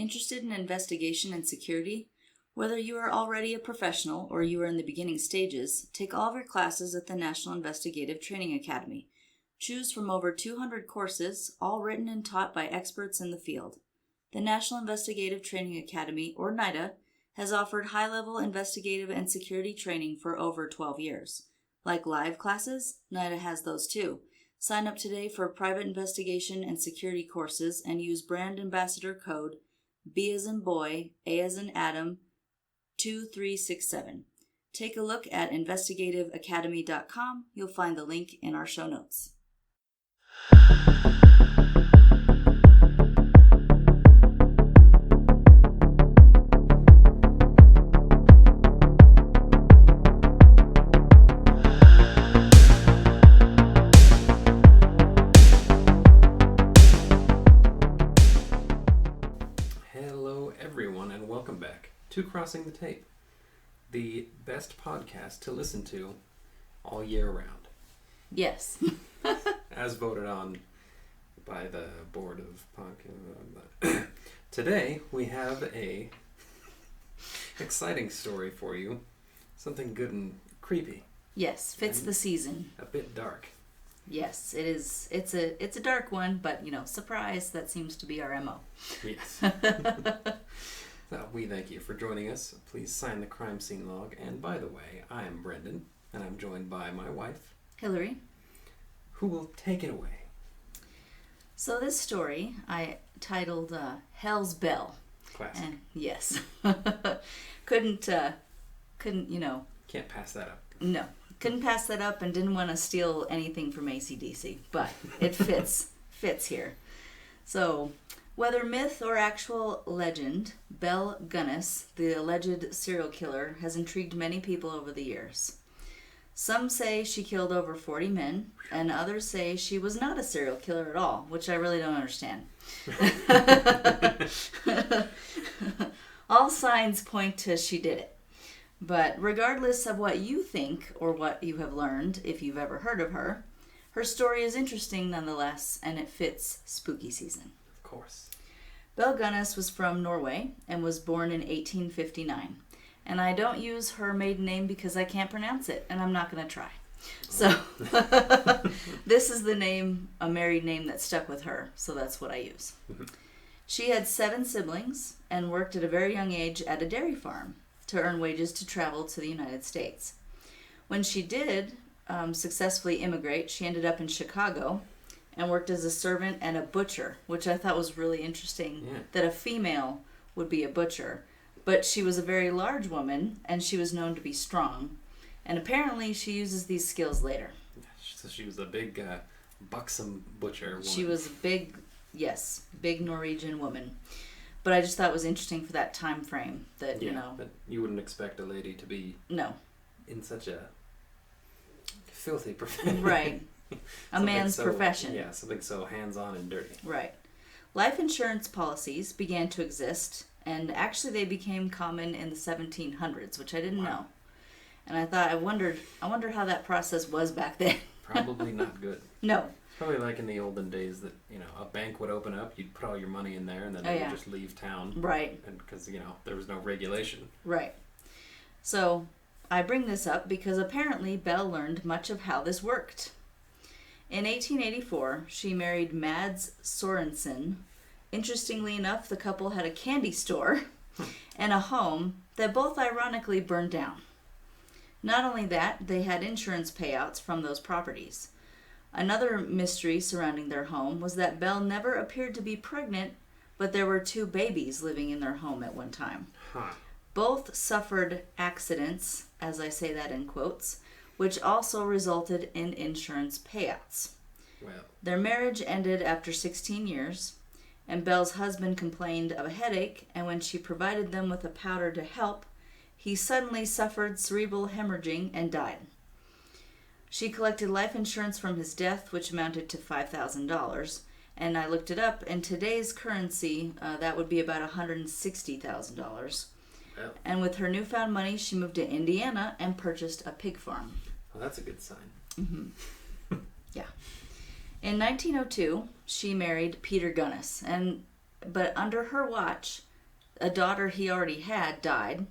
Interested in investigation and security? Whether you are already a professional or you are in the beginning stages, take all of your classes at the National Investigative Training Academy. Choose from over 200 courses, all written and taught by experts in the field. The National Investigative Training Academy, or NITA, has offered high-level investigative and security training for over 12 years. Like live classes, NITA has those too. Sign up today for private investigation and security courses and use brand ambassador code B as in boy, A as in Adam, 2367. Take a look at investigativeacademy.com. You'll find the link in our show notes. To Crossing the Tape, the best podcast to listen to all year round. Yes. As voted on by the board of podcast. Today we have a exciting story for you. Something good and creepy. Yes, fits the season. A bit dark. Yes, it is. It's a dark one, but surprise, that seems to be our MO. Yes. So we thank you for joining us. Please sign the crime scene log. And by the way, I am Brendan, and I'm joined by my wife, Hillary, who will take it away. So this story I titled Hell's Bell. Classic. And yes. couldn't Can't pass that up. No. Couldn't pass that up and didn't want to steal anything from AC/DC, but it fits here. So, whether myth or actual legend, Belle Gunness, the alleged serial killer, has intrigued many people over the years. Some say she killed over 40 men, and others say she was not a serial killer at all, which I really don't understand. All signs point to she did it. But regardless of what you think or what you have learned, if you've ever heard of her, her story is interesting nonetheless, and it fits spooky season. Of course. Belle Gunness was from Norway and was born in 1859. And I don't use her maiden name because I can't pronounce it, and I'm not going to try. So, this is the name, a married name that stuck with her, so that's what I use. Mm-hmm. She had 7 siblings and worked at a very young age at a dairy farm to earn wages to travel to the United States. When she did successfully immigrate, she ended up in Chicago and worked as a servant and a butcher, which I thought was really interesting, that a female would be a butcher. But she was a very large woman, and she was known to be strong. And apparently she uses these skills later. So she was a big, buxom butcher woman. She was a big Norwegian woman. But I just thought it was interesting for that time frame that, but you wouldn't expect a lady to be in such a filthy profession. Right. A man's profession. Yeah, something so hands-on and dirty. Right. Life insurance policies began to exist, and actually they became common in the 1700s, which I didn't know. And I thought, I wondered how that process was back then. Probably not good. No. It's probably like in the olden days that, a bank would open up, you'd put all your money in there, and then they would just leave town. Right. And because, there was no regulation. Right. So, I bring this up because apparently Belle learned much of how this worked. In 1884, she married Mads Sorensen. Interestingly enough, the couple had a candy store and a home that both ironically burned down. Not only that, they had insurance payouts from those properties. Another mystery surrounding their home was that Belle never appeared to be pregnant, but there were 2 babies living in their home at one time. Huh. Both suffered accidents, as I say that in quotes, which also resulted in insurance payouts. Well. Their marriage ended after 16 years, and Belle's husband complained of a headache, and when she provided them with a powder to help, he suddenly suffered cerebral hemorrhaging and died. She collected life insurance from his death, which amounted to $5,000, and I looked it up. In today's currency, that would be about $160,000. Well. And with her newfound money, she moved to Indiana and purchased a pig farm. Well, that's a good sign. Mm-hmm. Yeah. In 1902, she married Peter Gunness, but under her watch, a daughter he already had died,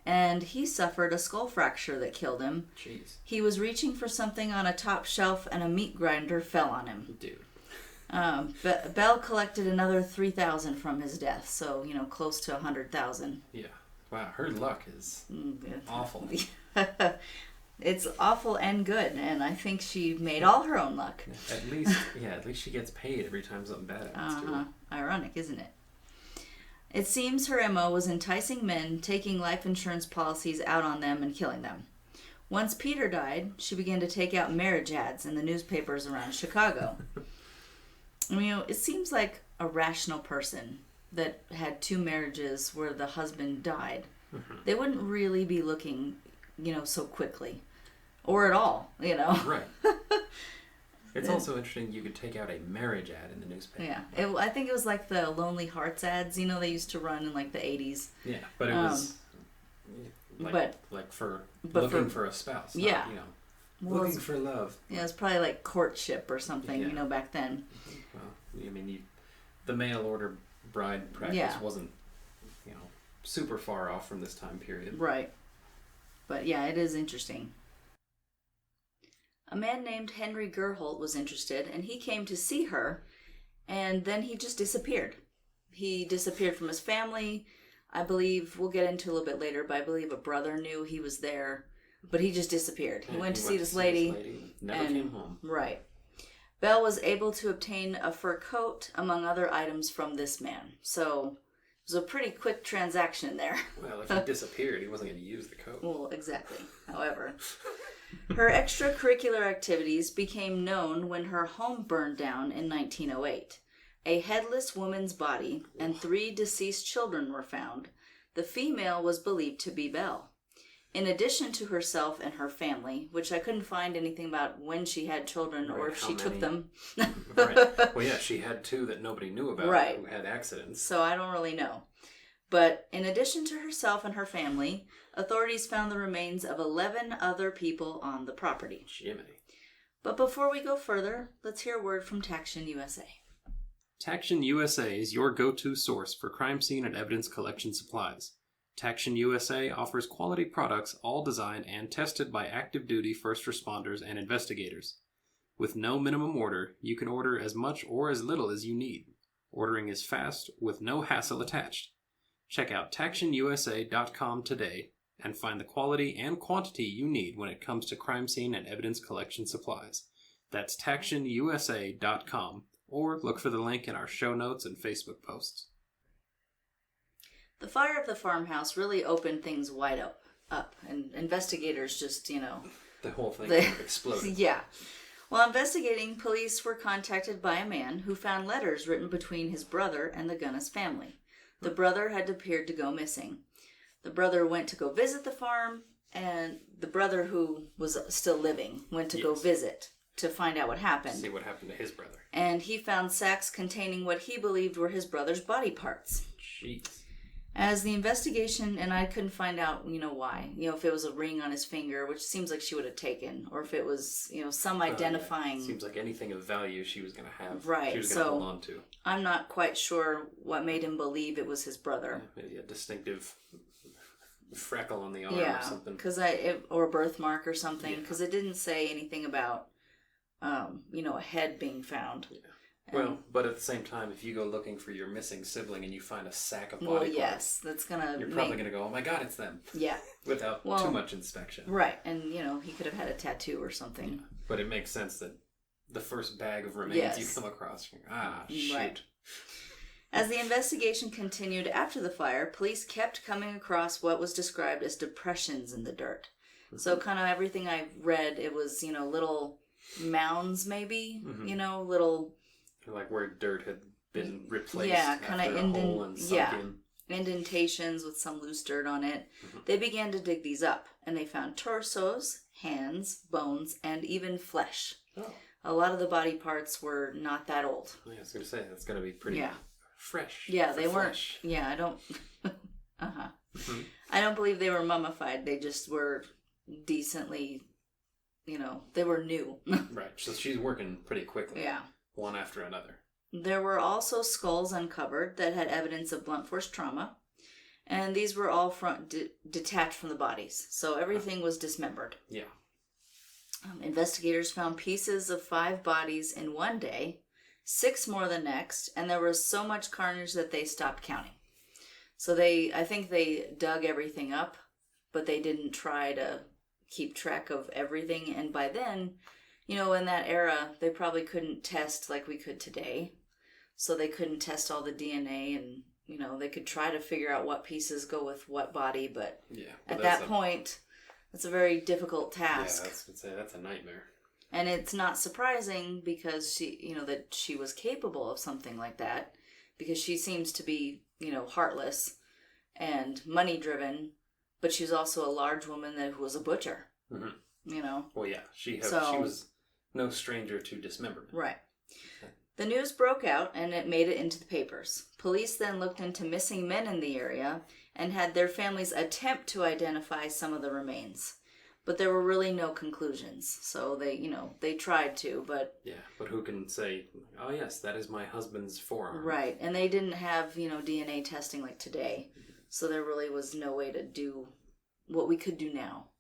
and he suffered a skull fracture that killed him. Jeez. He was reaching for something on a top shelf, and a meat grinder fell on him. Dude. Belle collected another $3,000 from his death, so close to $100,000. Yeah. Wow, her luck is awful. It's awful and good, and I think she made all her own luck. At least she gets paid every time something bad happens to her. Ironic, isn't it? It seems her MO was enticing men, taking life insurance policies out on them, and killing them. Once Peter died, she began to take out marriage ads in the newspapers around Chicago. It seems like a rational person that had 2 marriages where the husband died. Mm-hmm. They wouldn't really be looking, so quickly. Or at all, Right. It's also interesting you could take out a marriage ad in the newspaper. Yeah. I think it was like the Lonely Hearts ads, they used to run in like the 80s. Yeah, but it was looking for a spouse. Yeah. Not, looking for love. Yeah, it was probably like courtship or something, back then. Well, the mail order bride practice wasn't, super far off from this time period. Right. But yeah, it is interesting. A man named Henry Gerholt was interested, and he came to see her, and then he just disappeared. He disappeared from his family. I believe, we'll get into a little bit later, but I believe a brother knew he was there, but he just disappeared. He went to see this lady. Never came home. Right. Belle was able to obtain a fur coat, among other items, from this man. So it was a pretty quick transaction there. Well, if he disappeared, he wasn't going to use the coat. Well, exactly. However, her extracurricular activities became known when her home burned down in 1908. A headless woman's body and 3 deceased children were found. The female was believed to be Belle. In addition to herself and her family, which I couldn't find anything about when she had children or if she took them. Right. Well, yeah, she had 2 that nobody knew about who had accidents. So I don't really know. But in addition to herself and her family, authorities found the remains of 11 other people on the property. Jiminy. But before we go further, let's hear a word from Taction USA. Taction USA is your go-to source for crime scene and evidence collection supplies. Taction USA offers quality products all designed and tested by active duty first responders and investigators. With no minimum order, you can order as much or as little as you need. Ordering is fast with no hassle attached. Check out TactionUSA.com today and find the quality and quantity you need when it comes to crime scene and evidence collection supplies. That's TactionUSA.com, or look for the link in our show notes and Facebook posts. The fire of the farmhouse really opened things wide up, and investigators just, The whole thing kind of exploded. Yeah. While investigating, police were contacted by a man who found letters written between his brother and the Gunness family. The brother had appeared to go missing. The brother went to go visit the farm, and the brother who was still living went to go visit to find out what happened. See what happened to his brother. And he found sacks containing what he believed were his brother's body parts. Jeez. As the investigation, and I couldn't find out, why. If it was a ring on his finger, which seems like she would have taken, or if it was, some identifying... Seems like anything of value she was going to have. Right. She was going to hold on to. I'm not quite sure what made him believe it was his brother. Yeah, maybe a distinctive freckle on the arm or something. Or a birthmark or something, because it didn't say anything about, a head being found. Yeah. Well, but at the same time, if you go looking for your missing sibling and you find a sack of body parts, yes, that's gonna. You're probably gonna go, "Oh my God, it's them!" Yeah, without too much inspection. Right, and he could have had a tattoo or something. Yeah. But it makes sense that the first bag of remains you come across, shoot. Right. As the investigation continued after the fire, police kept coming across what was described as depressions in the dirt. Mm-hmm. So, kind of everything I read, it was little mounds, maybe little. Like where dirt had been replaced. Yeah, kind of indentations with some loose dirt on it. Mm-hmm. They began to dig these up, and they found torsos, hands, bones, and even flesh. Oh. A lot of the body parts were not that old. Yeah, I was going to say, that's going to be pretty fresh. Yeah, they weren't. Yeah, I don't... Mm-hmm. I don't believe they were mummified. They just were decently, they were new. Right, so she's working pretty quickly. Yeah. One after another. There were also skulls uncovered that had evidence of blunt force trauma. And these were all detached from the bodies. So everything was dismembered. Yeah. Investigators found pieces of 5 bodies in one day, 6 more the next, and there was so much carnage that they stopped counting. So I think they dug everything up, but they didn't try to keep track of everything. And by then, in that era, they probably couldn't test like we could today. So they couldn't test all the DNA, and, they could try to figure out what pieces go with what body, but at that point, it's a very difficult task. Yeah, that's a nightmare. And it's not surprising because that she was capable of something like that, because she seems to be, heartless and money driven, but she was also a large woman who was a butcher. Mm-hmm. Well, yeah, she was no stranger to dismemberment. Right. The news broke out and it made it into the papers. Police then looked into missing men in the area and had their families attempt to identify some of the remains. But there were really no conclusions. So they tried to, but... Yeah, but who can say, oh yes, that is my husband's forearm. Right, and they didn't have, DNA testing like today. So there really was no way to do what we could do now.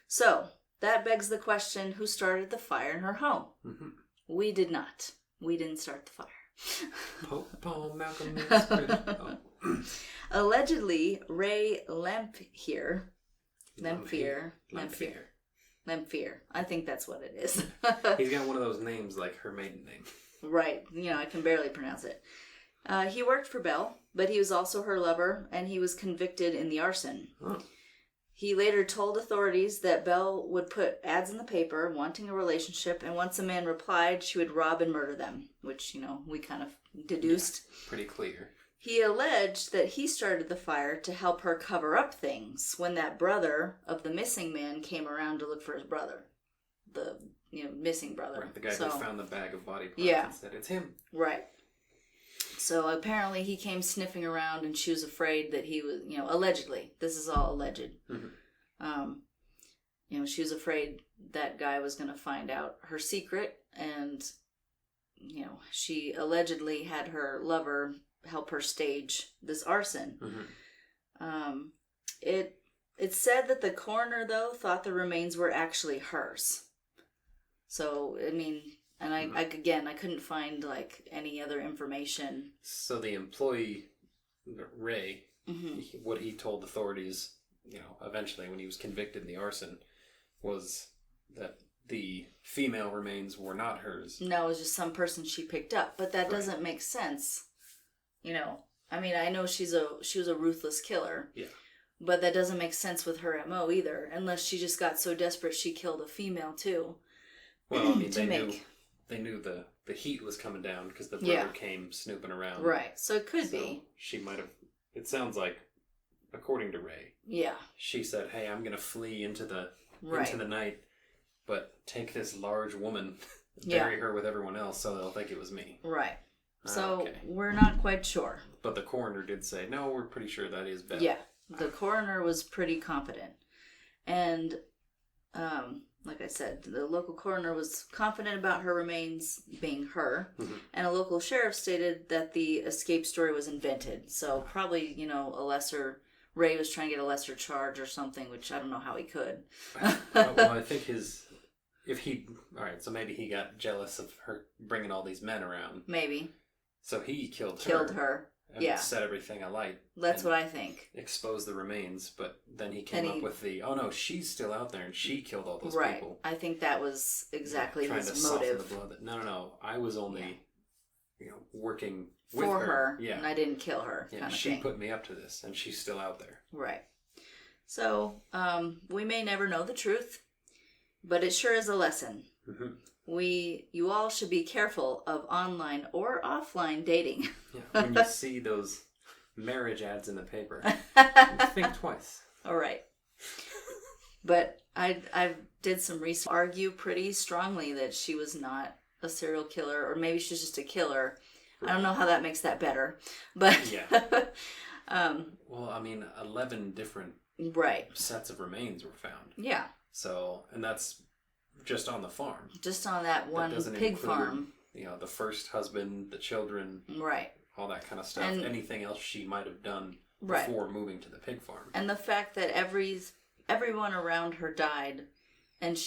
So, that begs the question, who started the fire in her home? Mm-hmm. We did not. We didn't start the fire. Paul Malcolm X. Oh. Allegedly, Ray Lamphere. I think that's what it is. He's got one of those names like her maiden name. Right. I can barely pronounce it. He worked for Belle, but he was also her lover, and he was convicted in the arson. Oh. He later told authorities that Belle would put ads in the paper wanting a relationship, and once a man replied, she would rob and murder them, which, we kind of deduced. Yeah, pretty clear. He alleged that he started the fire to help her cover up things when that brother of the missing man came around to look for his brother. The, missing brother. Right, the guy who found the bag of body parts and said, it's him. Right. So apparently he came sniffing around and she was afraid that he was, allegedly. This is all alleged. Mm-hmm. She was afraid that guy was going to find out her secret, and, she allegedly had her lover help her stage this arson. Mm-hmm. It said that the coroner, though, thought the remains were actually hers. So, and I couldn't find any other information. So the employee, Ray, what he told authorities, eventually when he was convicted in the arson, was that the female remains were not hers. No, it was just some person she picked up, but that doesn't make sense. I know she was a ruthless killer. Yeah. But that doesn't make sense with her MO either, unless she just got so desperate she killed a female too. Well, they knew the heat was coming down because the brother came snooping around. Right. So it could be. She might have. It sounds like, according to Ray. Yeah. She said, "Hey, I'm gonna flee into the night, but take this large woman, bury her with everyone else, so they'll think it was me." Right. So we're not quite sure. But the coroner did say, "No, we're pretty sure that is Belle." Yeah. The coroner was pretty confident, and like I said, the local coroner was confident about her remains being her, and a local sheriff stated that the escape story was invented. So probably, Ray was trying to get a lesser charge or something, which I don't know how he could. Well, I think so maybe he got jealous of her bringing all these men around. Maybe. So he killed her. And set everything alight. That's what I think. Exposed the remains, but then he came up with oh no, she's still out there and she killed all those people. I think that was exactly his motive. Trying to soften the blow. No, I was only, working with for her. Yeah. And I didn't kill her. Yeah, she put me up to this and she's still out there. Right. So, we may never know the truth, but it sure is a lesson. Mm-hmm. You all should be careful of online or offline dating. Yeah, when you see those marriage ads in the paper, think twice. All right. But I did some research. Argue pretty strongly that she was not a serial killer, or maybe she's just a killer. Right. I don't know how that makes that better, but well, 11 different sets of remains were found. Yeah. So, and that's just on the farm. Just on that one pig farm. The first husband, the children. Right. All that kind of stuff. And anything else she might have done before moving to the pig farm. And the fact that everyone around her died, and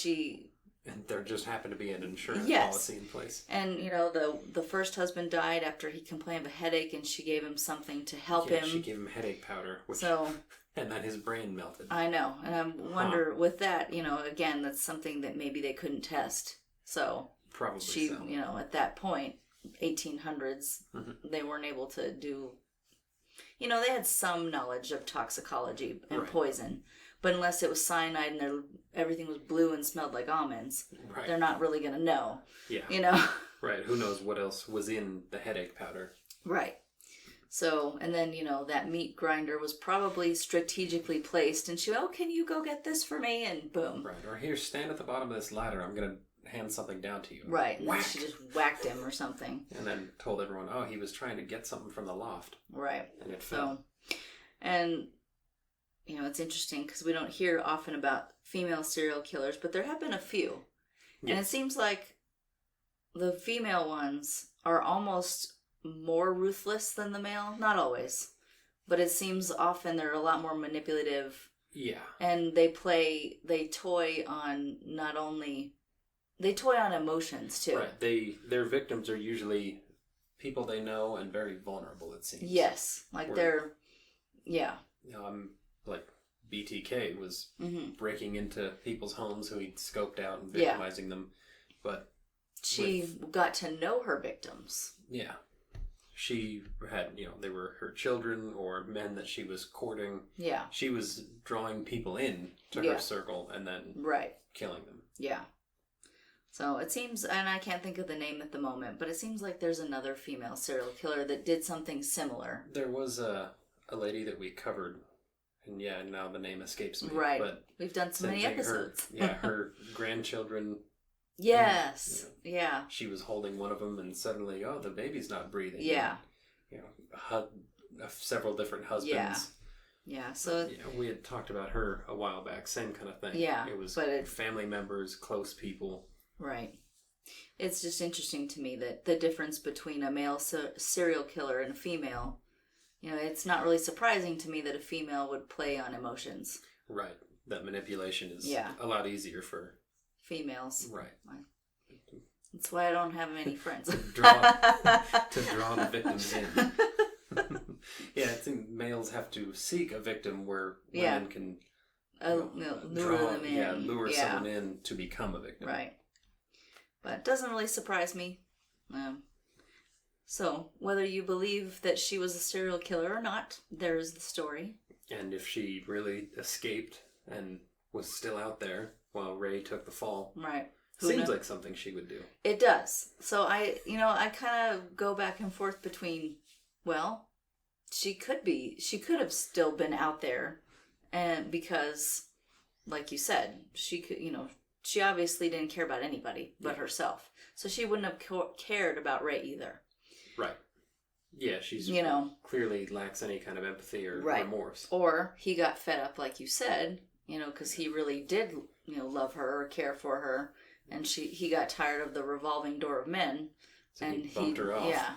there just happened to be an insurance policy in place. And, the first husband died after he complained of a headache, and she gave him something to help him. She gave him headache powder. And then his brain melted. I know. And I wonder, with that, again, that's something that maybe they couldn't test. So probably at that point, 1800s, they weren't able to do... they had some knowledge of toxicology and poison. But unless it was cyanide and everything was blue and smelled like almonds, they're not really going to know. Yeah. Right. Who knows what else was in the headache powder. Right. So, and then, that meat grinder was probably strategically placed. And she went, can you go get this for me? And boom. Right. Or here, stand at the bottom of this ladder. I'm going to hand something down to you. Right. And then she just whacked him or something. And then told everyone, he was trying to get something from the loft. Right. And it fell. And... it's interesting because we don't hear often about female serial killers, but there have been a few. Yes. And it seems like the female ones are almost more ruthless than the male. Not always. But it seems often they're a lot more manipulative. Yeah. And they toy on emotions too. Right. Their victims are usually people they know and very vulnerable, it seems. Yes. They're... Yeah. Like BTK was breaking into people's homes who he'd scoped out and victimizing them. But she got to know her victims. Yeah. She had, they were her children or men that she was courting. Yeah. She was drawing people in to her circle and then killing them. Yeah. So it seems, and I can't think of the name at the moment, but it seems like there's another female serial killer that did something similar. There was a lady that we covered. And now the name escapes me. Right. But we've done so many episodes. Her grandchildren. Yes. Yeah. She was holding one of them and suddenly, the baby's not breathing. Yeah. And, several different husbands. Yeah. So we had talked about her a while back. Same kind of thing. Yeah. It was family members, close people. Right. It's just interesting to me that the difference between a male serial killer and a female... it's not really surprising to me that a female would play on emotions. Right. That manipulation is a lot easier for... females. Right. That's why I don't have many friends. to draw the victims in. I think males have to seek a victim where women can lure them in. Lure someone in to become a victim. Right. But it doesn't really surprise me. So, whether you believe that she was a serial killer or not, there's the story. And if she really escaped and was still out there while Ray took the fall. Right. Seems like something she would do. It does. So I kind of go back and forth between, she could have still been out there. And because, like you said, she could, she obviously didn't care about anybody but herself. So she wouldn't have cared about Ray either. Right. Yeah, she's clearly lacks any kind of empathy or remorse. Or he got fed up, like you said, because he really did, love her or care for her, and he got tired of the revolving door of men, so and he bumped her off. Yeah.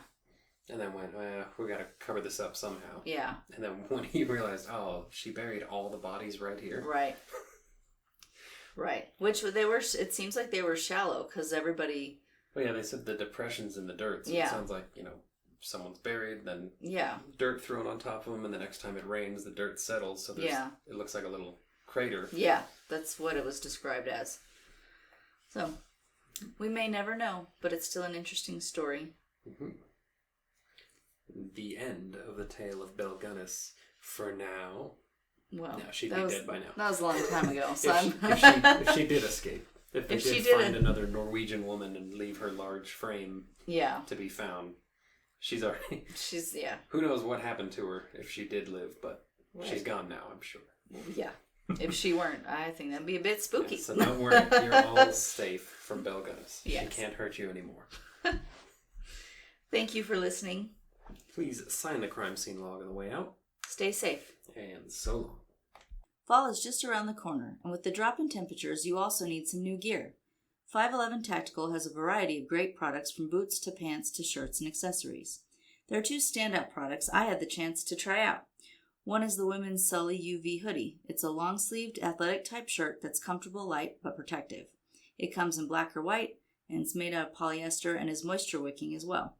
And then went, we got to cover this up somehow. Yeah. And then when he realized, she buried all the bodies right here. Right. Right. Which it seems like they were shallow because everybody. Well, they said the depression's in the dirt. So it sounds like, someone's buried, then dirt thrown on top of them, and the next time it rains, the dirt settles. So it looks like a little crater. Yeah, that's what it was described as. So, we may never know, but it's still an interesting story. Mm-hmm. The end of the tale of Belle Gunness for now. Well, no, she'd be dead by now. That was a long time ago, son. if she did escape. If they did find another Norwegian woman and leave her large frame to be found, she's already... Who knows what happened to her if she did live, but she's gone now, I'm sure. Yeah. If she weren't, I think that'd be a bit spooky. So don't worry, you're all safe from Belle Gunness. Yes. She can't hurt you anymore. Thank you for listening. Please sign the crime scene log on the way out. Stay safe. And so long. Fall is just around the corner, and with the drop in temperatures, you also need some new gear. 511 Tactical has a variety of great products from boots to pants to shirts and accessories. There are two standout products I had the chance to try out. One is the women's Sully UV hoodie. It's a long-sleeved, athletic-type shirt that's comfortable, light, but protective. It comes in black or white, and it's made out of polyester and is moisture-wicking as well.